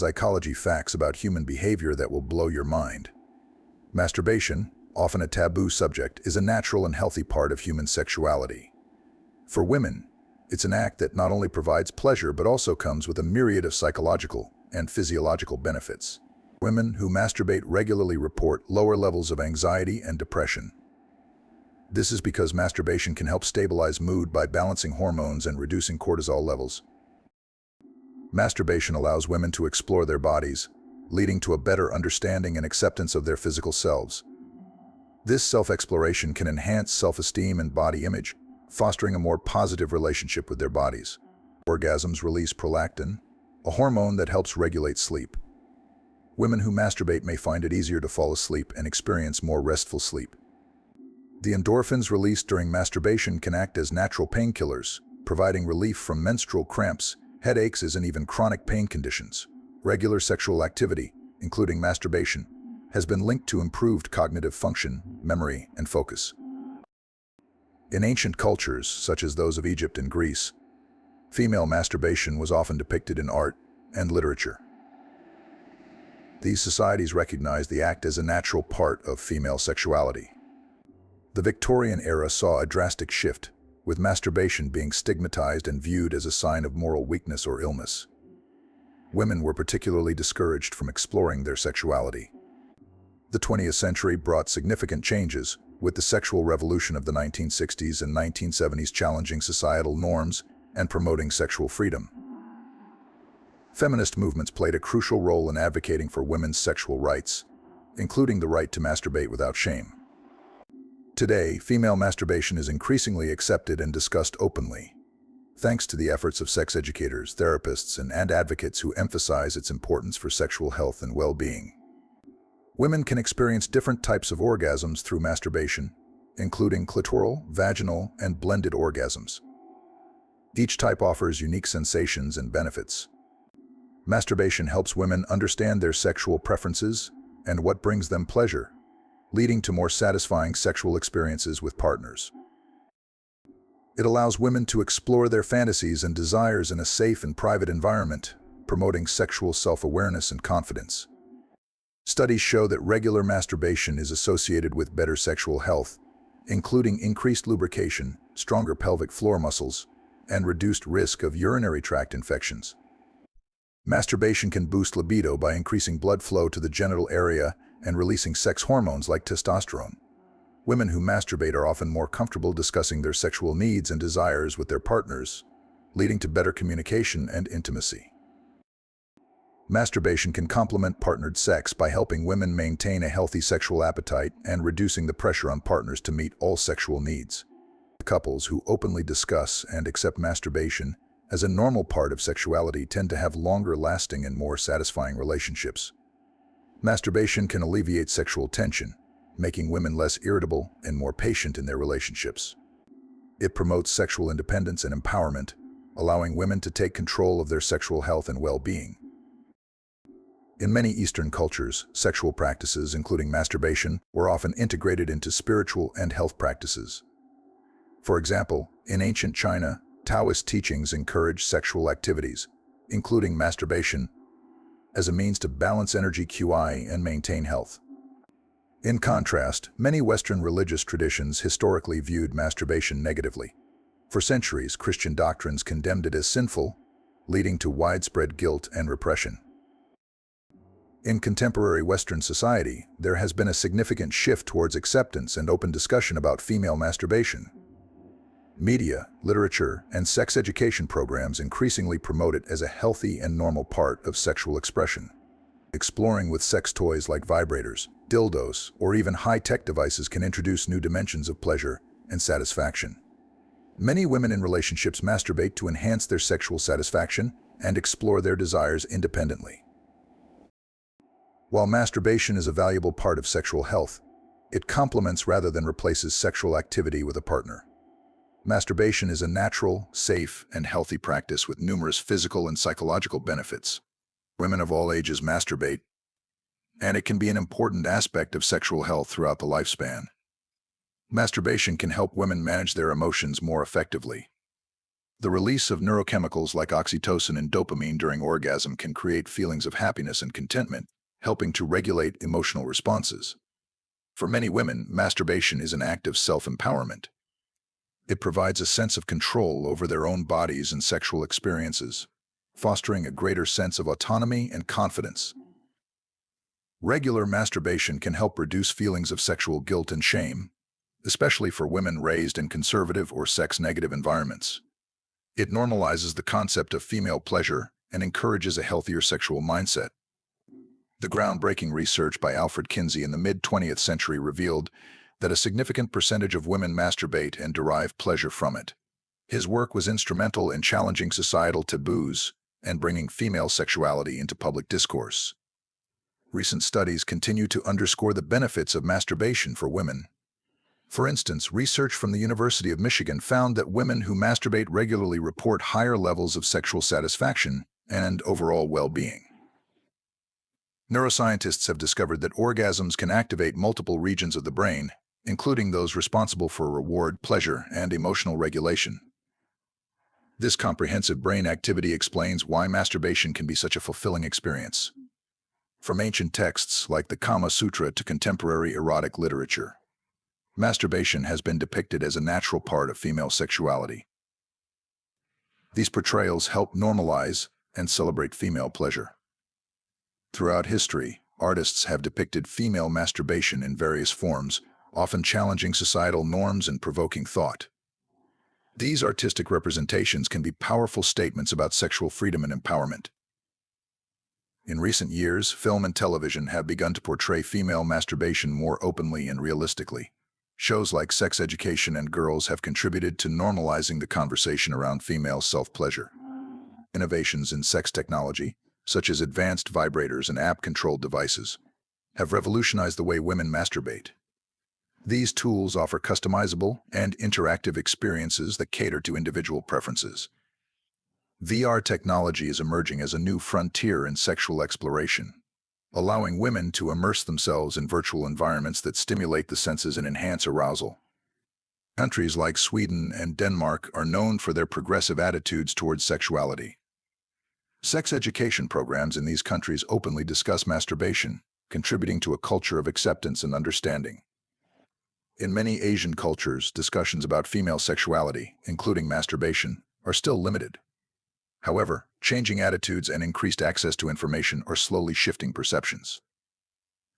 Psychology facts about human behavior that will blow your mind. Masturbation, often a taboo subject, is a natural and healthy part of human sexuality. For women, it's an act that not only provides pleasure but also comes with a myriad of psychological and physiological benefits. Women who masturbate regularly report lower levels of anxiety and depression. This is because masturbation can help stabilize mood by balancing hormones and reducing cortisol levels. Masturbation allows women to explore their bodies, leading to a better understanding and acceptance of their physical selves. This self-exploration can enhance self-esteem and body image, fostering a more positive relationship with their bodies. Orgasms release prolactin, a hormone that helps regulate sleep. Women who masturbate may find it easier to fall asleep and experience more restful sleep. The endorphins released during masturbation can act as natural painkillers, providing relief from menstrual cramps, headaches, and even chronic pain conditions. Regular sexual activity, including masturbation, has been linked to improved cognitive function, memory, and focus. In ancient cultures, such as those of Egypt and Greece, female masturbation was often depicted in art and literature. These societies recognized the act as a natural part of female sexuality. The Victorian era saw a drastic shift, with masturbation being stigmatized and viewed as a sign of moral weakness or illness. Women were particularly discouraged from exploring their sexuality. The 20th century brought significant changes, with the sexual revolution of the 1960s and 1970s challenging societal norms and promoting sexual freedom. Feminist movements played a crucial role in advocating for women's sexual rights, including the right to masturbate without shame. Today, female masturbation is increasingly accepted and discussed openly, thanks to the efforts of sex educators, therapists, and advocates who emphasize its importance for sexual health and well-being. Women can experience different types of orgasms through masturbation, including clitoral, vaginal, and blended orgasms. Each type offers unique sensations and benefits. Masturbation helps women understand their sexual preferences and what brings them pleasure, leading to more satisfying sexual experiences with partners. It allows women to explore their fantasies and desires in a safe and private environment, promoting sexual self-awareness and confidence. Studies show that regular masturbation is associated with better sexual health, including increased lubrication, stronger pelvic floor muscles, and reduced risk of urinary tract infections. Masturbation can boost libido by increasing blood flow to the genital area and releasing sex hormones like testosterone. Women who masturbate are often more comfortable discussing their sexual needs and desires with their partners, leading to better communication and intimacy. Masturbation can complement partnered sex by helping women maintain a healthy sexual appetite and reducing the pressure on partners to meet all sexual needs. Couples who openly discuss and accept masturbation as a normal part of sexuality tend to have longer-lasting and more satisfying relationships. Masturbation can alleviate sexual tension, making women less irritable and more patient in their relationships. It promotes sexual independence and empowerment, allowing women to take control of their sexual health and well-being. In many Eastern cultures, sexual practices, including masturbation, were often integrated into spiritual and health practices. For example, in ancient China, Taoist teachings encouraged sexual activities, including masturbation, as a means to balance energy QI and maintain health. In contrast, many Western religious traditions historically viewed masturbation negatively. For centuries, Christian doctrines condemned it as sinful, leading to widespread guilt and repression. In contemporary Western society, there has been a significant shift towards acceptance and open discussion about female masturbation. Media, literature, and sex education programs increasingly promote it as a healthy and normal part of sexual expression. Exploring with sex toys like vibrators, dildos, or even high-tech devices can introduce new dimensions of pleasure and satisfaction. Many women in relationships masturbate to enhance their sexual satisfaction and explore their desires independently. While masturbation is a valuable part of sexual health, it complements rather than replaces sexual activity with a partner. Masturbation is a natural, safe, and healthy practice with numerous physical and psychological benefits. Women of all ages masturbate, and it can be an important aspect of sexual health throughout the lifespan. Masturbation can help women manage their emotions more effectively. The release of neurochemicals like oxytocin and dopamine during orgasm can create feelings of happiness and contentment, helping to regulate emotional responses. For many women, masturbation is an act of self-empowerment. It provides a sense of control over their own bodies and sexual experiences, fostering a greater sense of autonomy and confidence. Regular masturbation can help reduce feelings of sexual guilt and shame, especially for women raised in conservative or sex-negative environments. It normalizes the concept of female pleasure and encourages a healthier sexual mindset. The groundbreaking research by Alfred Kinsey in the mid-20th century revealed that a significant percentage of women masturbate and derive pleasure from it. His work was instrumental in challenging societal taboos and bringing female sexuality into public discourse. Recent studies continue to underscore the benefits of masturbation for women. For instance, research from the University of Michigan found that women who masturbate regularly report higher levels of sexual satisfaction and overall well-being. Neuroscientists have discovered that orgasms can activate multiple regions of the brain, including those responsible for reward, pleasure, and emotional regulation. This comprehensive brain activity explains why masturbation can be such a fulfilling experience. From ancient texts like the Kama Sutra to contemporary erotic literature, masturbation has been depicted as a natural part of female sexuality. These portrayals help normalize and celebrate female pleasure. Throughout history, artists have depicted female masturbation in various forms, often challenging societal norms and provoking thought. These artistic representations can be powerful statements about sexual freedom and empowerment. In recent years, film and television have begun to portray female masturbation more openly and realistically. Shows like Sex Education and Girls have contributed to normalizing the conversation around female self-pleasure. Innovations in sex technology, such as advanced vibrators and app-controlled devices, have revolutionized the way women masturbate. These tools offer customizable and interactive experiences that cater to individual preferences. VR technology is emerging as a new frontier in sexual exploration, allowing women to immerse themselves in virtual environments that stimulate the senses and enhance arousal. Countries like Sweden and Denmark are known for their progressive attitudes towards sexuality. Sex education programs in these countries openly discuss masturbation, contributing to a culture of acceptance and understanding. In many Asian cultures, discussions about female sexuality, including masturbation, are still limited. However, changing attitudes and increased access to information are slowly shifting perceptions.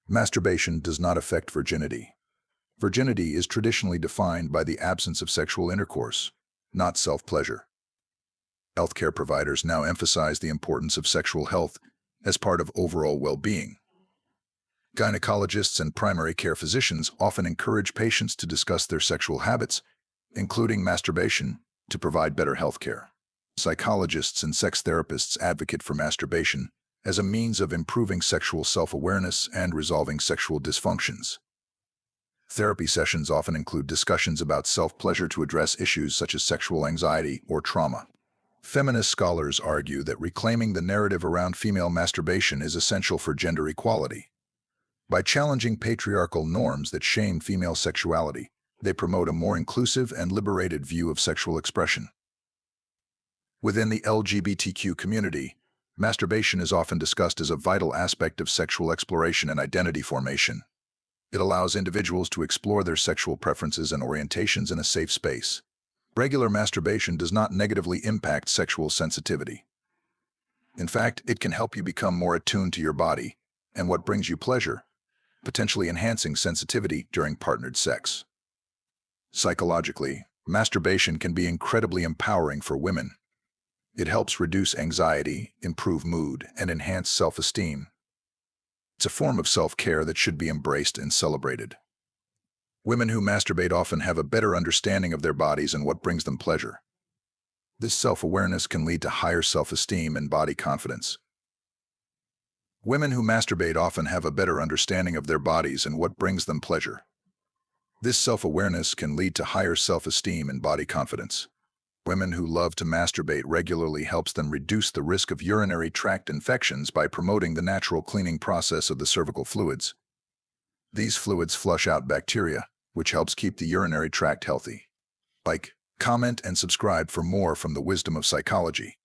Masturbation does not affect virginity. Virginity is traditionally defined by the absence of sexual intercourse, not self-pleasure. Healthcare providers now emphasize the importance of sexual health as part of overall well-being. Gynecologists and primary care physicians often encourage patients to discuss their sexual habits, including masturbation, to provide better health care. Psychologists and sex therapists advocate for masturbation as a means of improving sexual self-awareness and resolving sexual dysfunctions. Therapy sessions often include discussions about self-pleasure to address issues such as sexual anxiety or trauma. Feminist scholars argue that reclaiming the narrative around female masturbation is essential for gender equality. By challenging patriarchal norms that shame female sexuality, they promote a more inclusive and liberated view of sexual expression. Within the LGBTQ community, masturbation is often discussed as a vital aspect of sexual exploration and identity formation. It allows individuals to explore their sexual preferences and orientations in a safe space. Regular masturbation does not negatively impact sexual sensitivity. In fact, it can help you become more attuned to your body and what brings you pleasure, potentially enhancing sensitivity during partnered sex. Psychologically, masturbation can be incredibly empowering for women. It helps reduce anxiety, improve mood, and enhance self-esteem. It's a form of self-care that should be embraced and celebrated. Women who masturbate often have a better understanding of their bodies and what brings them pleasure. This self-awareness can lead to higher self-esteem and body confidence. Women who masturbate often have a better understanding of their bodies and what brings them pleasure. This self-awareness can lead to higher self-esteem and body confidence. Women who love to masturbate regularly helps them reduce the risk of urinary tract infections by promoting the natural cleaning process of the cervical fluids. These fluids flush out bacteria, which helps keep the urinary tract healthy. Like comment, and subscribe for more from the wisdom of psychology.